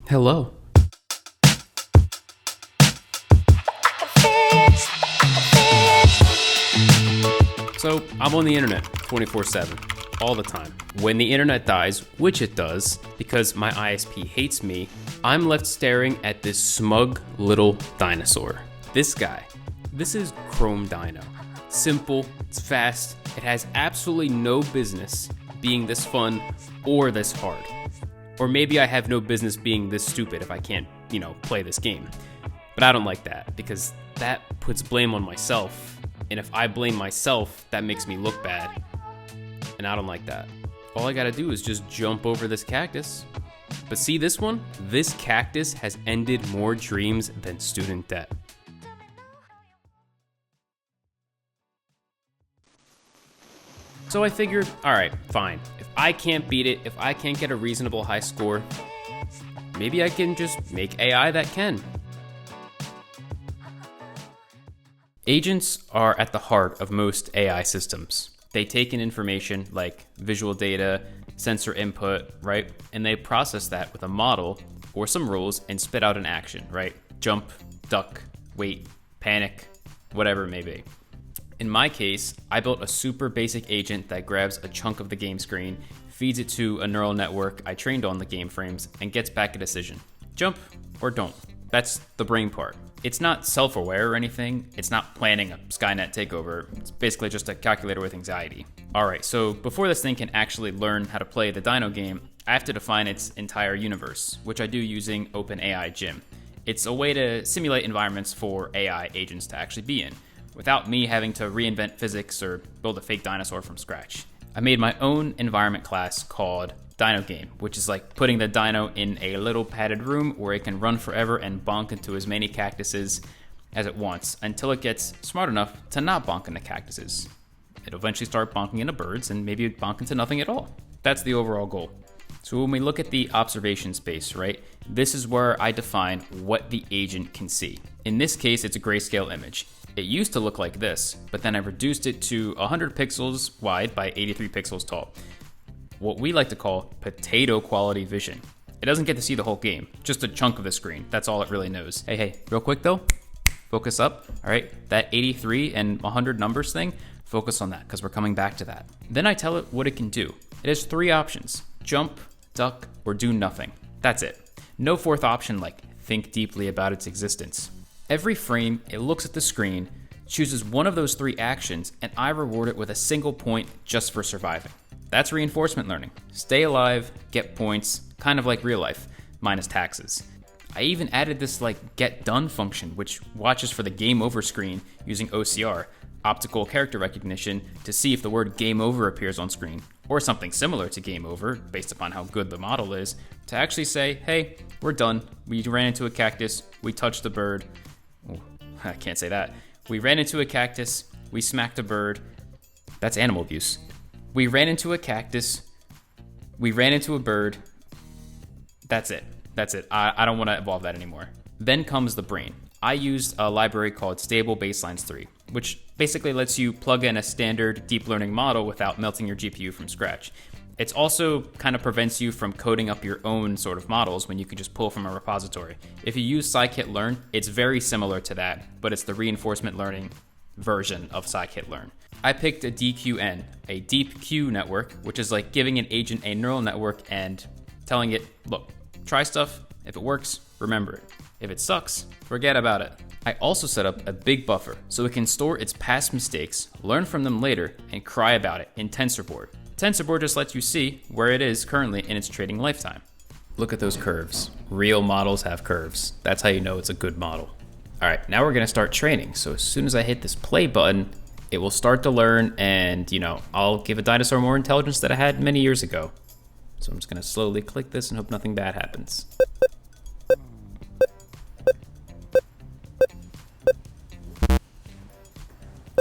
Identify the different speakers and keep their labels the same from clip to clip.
Speaker 1: Hello. So, I'm on the internet 24/7, all the time. When the internet dies, which it does, because my ISP hates me, I'm left staring at this smug little dinosaur. This guy. This is Chrome Dino. Simple, it's fast, it has absolutely no business being this fun or this hard. Or maybe I have no business being this stupid if I can't, play this game. But I don't like that, because that puts blame on myself. And if I blame myself, that makes me look bad. And I don't like that. All I gotta do is just jump over this cactus. But see this one? This cactus has ended more dreams than student debt. So I figured, alright, fine. If I can't beat it, if I can't get a reasonable high score, maybe I can just make AI that can. Agents are at the heart of most AI systems. They take in information like visual data, sensor input, right? And they process that with a model or some rules and spit out an action, right? Jump, duck, wait, panic, whatever it may be. In my case, I built a super basic agent that grabs a chunk of the game screen, feeds it to a neural network I trained on the game frames, and gets back a decision. Jump or don't. That's the brain part. It's not self-aware or anything. It's not planning a Skynet takeover. It's basically just a calculator with anxiety. Alright, so before this thing can actually learn how to play the Dino game, I have to define its entire universe, which I do using OpenAI Gym. It's a way to simulate environments for AI agents to actually be in, without me having to reinvent physics or build a fake dinosaur from scratch. I made my own environment class called Dino Game, which is like putting the dino in a little padded room where it can run forever and bonk into as many cactuses as it wants until it gets smart enough to not bonk into cactuses. It'll eventually start bonking into birds and maybe bonk into nothing at all. That's the overall goal. So when we look at the observation space, right, this is where I define what the agent can see. In this case, it's a grayscale image. It used to look like this, but then I reduced it to 100 pixels wide by 83 pixels tall. What we like to call potato quality vision. It doesn't get to see the whole game, just a chunk of the screen. That's all it really knows. Hey, real quick though, focus up, all right? That 83 and 100 numbers thing, focus on that because we're coming back to that. Then I tell it what it can do. It has 3 options: jump, duck, or do nothing. That's it. No fourth option like think deeply about its existence. Every frame, it looks at the screen, chooses one of those 3 actions, and I reward it with a single point just for surviving. That's reinforcement learning. Stay alive, get points, kind of like real life, minus taxes. I even added this get done function, which watches for the game over screen using OCR, optical character recognition, to see if the word game over appears on screen, or something similar to game over, based upon how good the model is, to actually say, hey, we're done. We ran into a cactus, we touched the bird. Oh, I can't say that. We ran into a cactus, we smacked a bird. That's animal abuse. We ran into a cactus. We ran into a bird. That's it. I don't want to evolve that anymore. Then comes the brain. I used a library called Stable Baselines 3, which basically lets you plug in a standard deep learning model without melting your GPU from scratch. It also kind of prevents you from coding up your own sort of models when you can just pull from a repository. If you use scikit-learn, it's very similar to that, but it's the reinforcement learning version of scikit-learn. I picked a DQN, a deep Q network, which is like giving an agent a neural network and telling it, look, try stuff. If it works, remember it. If it sucks, forget about it. I also set up a big buffer so it can store its past mistakes, learn from them later, and cry about it in TensorBoard. TensorBoard just lets you see where it is currently in its trading lifetime. Look at those curves. Real models have curves. That's how you know it's a good model. All right, now we're gonna start training. So as soon as I hit this play button, it will start to learn and, I'll give a dinosaur more intelligence than I had many years ago. So I'm just gonna slowly click this and hope nothing bad happens.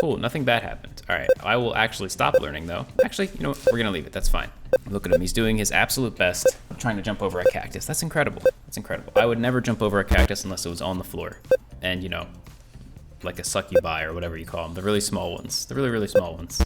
Speaker 1: Cool, nothing bad happened. All right, I will actually stop learning though. Actually, you know what? We're gonna leave it, that's fine. Look at him, he's doing his absolute best. I'm trying to jump over a cactus. That's incredible, that's incredible. I would never jump over a cactus unless it was on the floor. And like a succubi or whatever you call them, the really small ones, the really, really small ones.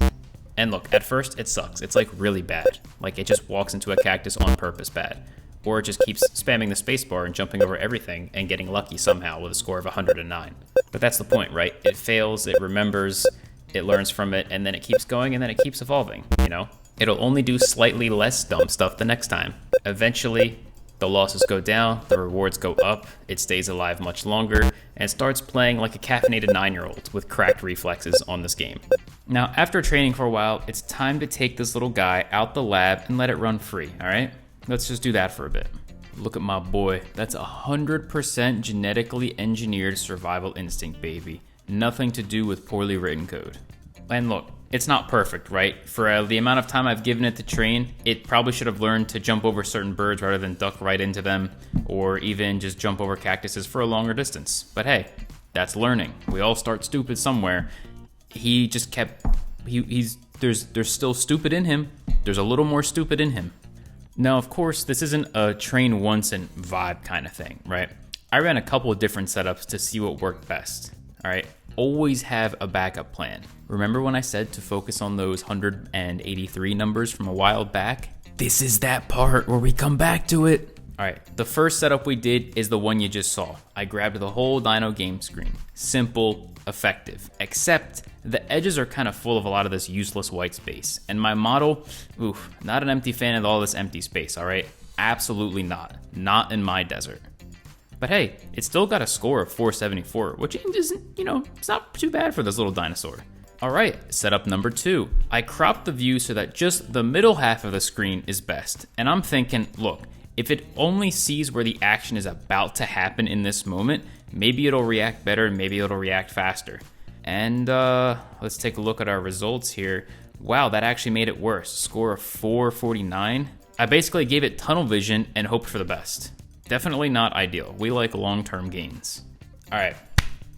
Speaker 1: And look, at first it sucks. It's like really bad. Like it just walks into a cactus on purpose bad. or it just keeps spamming the spacebar and jumping over everything and getting lucky somehow with a score of 109. But that's the point, right? It fails, it remembers, it learns from it, and then it keeps going, and then it keeps evolving, you know? It'll only do slightly less dumb stuff the next time. Eventually, the losses go down, the rewards go up, it stays alive much longer, and starts playing like a caffeinated 9-year-old with cracked reflexes on this game. Now, after training for a while, it's time to take this little guy out the lab and let it run free, all right? Let's just do that for a bit. Look at my boy. That's 100% genetically engineered survival instinct, baby. Nothing to do with poorly written code. And look, it's not perfect, right? For the amount of time I've given it to train, it probably should have learned to jump over certain birds rather than duck right into them, or even just jump over cactuses for a longer distance. But hey, that's learning. We all start stupid somewhere. He just kept, there's still stupid in him. There's a little more stupid in him. Now, of course, this isn't a train once and vibe kind of thing, right? I ran a couple of different setups to see what worked best, all right? Always have a backup plan. Remember when I said to focus on those 183 numbers from a while back? This is that part where we come back to it. All right, the first setup we did is the one you just saw. I grabbed the whole Dino game screen. Simple, effective, except the edges are kind of full of a lot of this useless white space. And my model, not an empty fan of all this empty space, all right? Absolutely not. Not in my desert. But hey, it still got a score of 474, which isn't, it's not too bad for this little dinosaur. All right, setup number 2. I cropped the view so that just the middle half of the screen is best. And I'm thinking, look, if it only sees where the action is about to happen in this moment, maybe it'll react better and maybe it'll react faster. And let's take a look at our results here. Wow, that actually made it worse. Score of 449. I basically gave it tunnel vision and hoped for the best. Definitely not ideal. We like long-term gains. All right,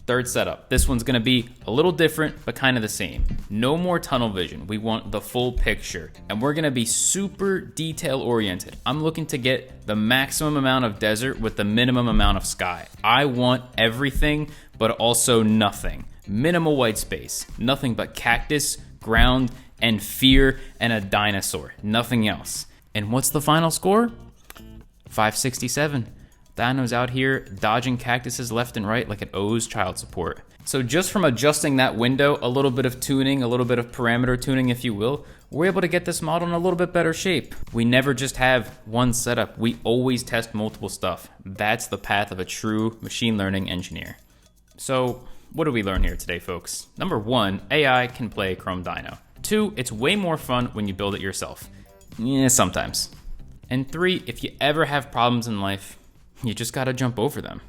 Speaker 1: third setup. This one's gonna be a little different, but kind of the same. No more tunnel vision. We want the full picture, and we're gonna be super detail-oriented. I'm looking to get the maximum amount of desert with the minimum amount of sky. I want everything, but also nothing. Minimal white space. Nothing but cactus, ground, and fear, and a dinosaur. Nothing else. And what's the final score? 567. Dino's out here dodging cactuses left and right like it owes child support. So just from adjusting that window, a little bit of tuning, a little bit of parameter tuning, if you will, we're able to get this model in a little bit better shape. We never just have one setup. We always test multiple stuff. That's the path of a true machine learning engineer. So what did we learn here today, folks? Number 1, AI can play Chrome Dino. 2, it's way more fun when you build it yourself. Yeah, sometimes. And 3, if you ever have problems in life, you just gotta jump over them.